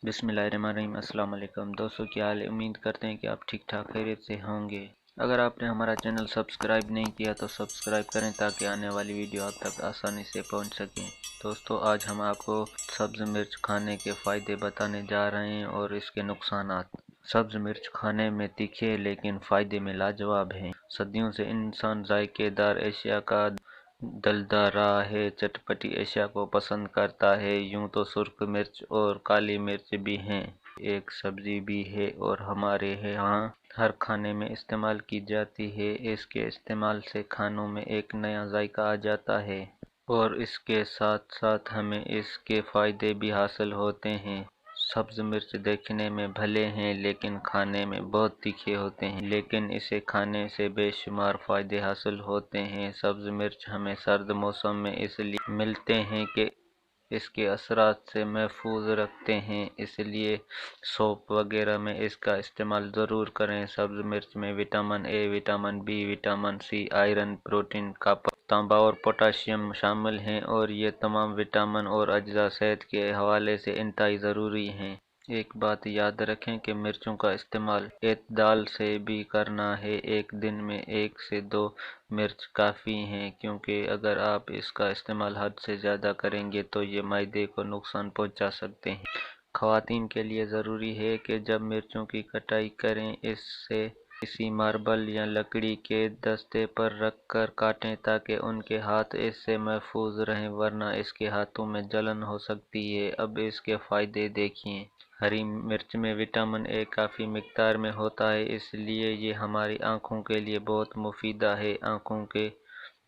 बिस्मिल्लाहिर्रहमानिर्रहीम। अस्सलाम वालेकुम दोस्तों, क्या हाल है? उम्मीद करते हैं कि आप ठीक ठाक खैरियत से होंगे। अगर आपने हमारा चैनल सब्सक्राइब नहीं किया तो सब्सक्राइब करें ताकि आने वाली वीडियो आप तक आसानी से पहुंच सकें। दोस्तों, आज हम आपको सब्ज़ मिर्च खाने के फ़ायदे बताने जा रहे हैं और इसके नुकसानात। सब्ज़ मिर्च खाने में तीखे लेकिन फ़ायदे में लाजवाब हैं। सदियों से इंसान जायकेदार एशिया का दलदा रहा है, चटपटी एशिया को पसंद करता है। यूं तो सुर्ख मिर्च और काली मिर्च भी हैं, एक सब्जी भी है और हमारे यहाँ हर खाने में इस्तेमाल की जाती है। इसके इस्तेमाल से खानों में एक नया जायका आ जाता है और इसके साथ साथ हमें इसके फ़ायदे भी हासिल होते हैं। सब्ज़ मिर्च देखने में भले हैं लेकिन खाने में बहुत तीखे होते हैं, लेकिन इसे खाने से बेशुमार फ़ायदे हासिल होते हैं। सब्ज़ मिर्च हमें सर्द मौसम में इसलिए मिलते हैं कि इसके असरात से महफूज रखते हैं, इसलिए सूप वगैरह में इसका इस्तेमाल ज़रूर करें। सब्ज़ मिर्च में vitamin A, vitamin B, vitamin C, iron, protein, copper, तांबा और पोटाशियम शामिल हैं और ये तमाम विटामिन और अज्जा सेहत के हवाले से इंतहाई ज़रूरी हैं। एक बात याद रखें कि मिर्चों का इस्तेमाल एतदाल से भी करना है। एक दिन में 1 से 2 मिर्च काफ़ी हैं, क्योंकि अगर आप इसका इस्तेमाल हद से ज़्यादा करेंगे तो ये मैदे को नुकसान पहुंचा सकते हैं। ख़वातीन के लिए ज़रूरी है कि जब मिर्चों की कटाई करें, इससे किसी मार्बल या लकड़ी के दस्ते पर रख कर काटें ताकि उनके हाथ इससे महफूज रहें, वरना इसके हाथों में जलन हो सकती है। अब इसके फ़ायदे देखिए। हरी मिर्च में विटामिन ए काफ़ी मिक़दार में होता है, इसलिए ये हमारी आँखों के लिए बहुत मुफीदा है। आँखों के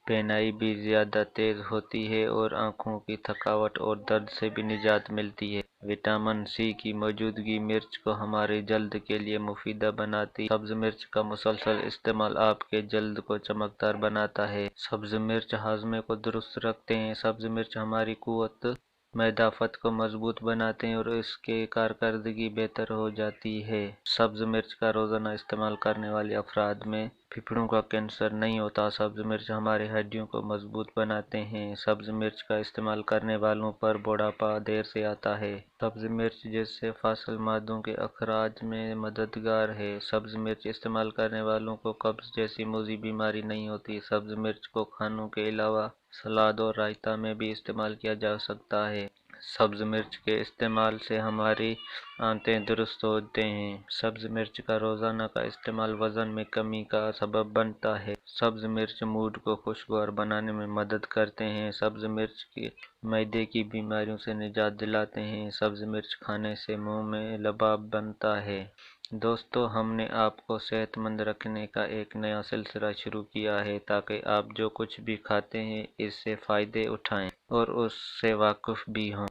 पेनाई भी ज़्यादा तेज़ होती है और आँखों की थकावट और दर्द से भी निजात मिलती है। विटामिन सी की मौजूदगी मिर्च को हमारी जल्द के लिए मुफीदा बनाती है। सब्ज़ मिर्च का मुसलसल इस्तेमाल आपके जल्द को चमकदार बनाता है। सब्ज़ मिर्च हाजमे को दुरुस्त रखते हैं। सब्ज़ मिर्च हमारी कुव्वत मैदाफ़त को मजबूत बनाते हैं और इसके कारकर्दगी बेहतर हो जाती है। सब्ज़ मिर्च का रोज़ाना इस्तेमाल करने वाले अफराद में फेफड़ों का कैंसर नहीं होता। सब्ज़ मिर्च हमारी हड्डियों को मजबूत बनाते हैं। सब्ज़ मिर्च का इस्तेमाल करने वालों पर बुढ़ापा देर से आता है। सब्ज़ मिर्च जैसे फासल मादों के अखराज में मददगार है। सब्ज़ मिर्च इस्तेमाल करने वालों को कब्ज़ जैसी मूज़ी बीमारी नहीं होती। सब्ज़ मिर्च को खानों के अलावा सलाद और रायता में भी इस्तेमाल किया जा सकता है। सब्ज़ मिर्च के इस्तेमाल से हमारी आंतें दुरुस्त होते हैं। सब्ज़ मिर्च का रोज़ाना का इस्तेमाल वज़न में कमी का सबब बनता है। सब्ज़ मिर्च मूड को खुशगवार बनाने में मदद करते हैं। सब्ज़ मिर्च के मैदे की बीमारियों से निजात दिलाते हैं। सब्ज़ मिर्च खाने से मुंह में लबाब बनता है। दोस्तों, हमने आपको सेहतमंद रखने का एक नया सिलसिला शुरू किया है ताकि आप जो कुछ भी खाते हैं इससे फ़ायदे उठाएं और उससे वाकिफ़ भी हों।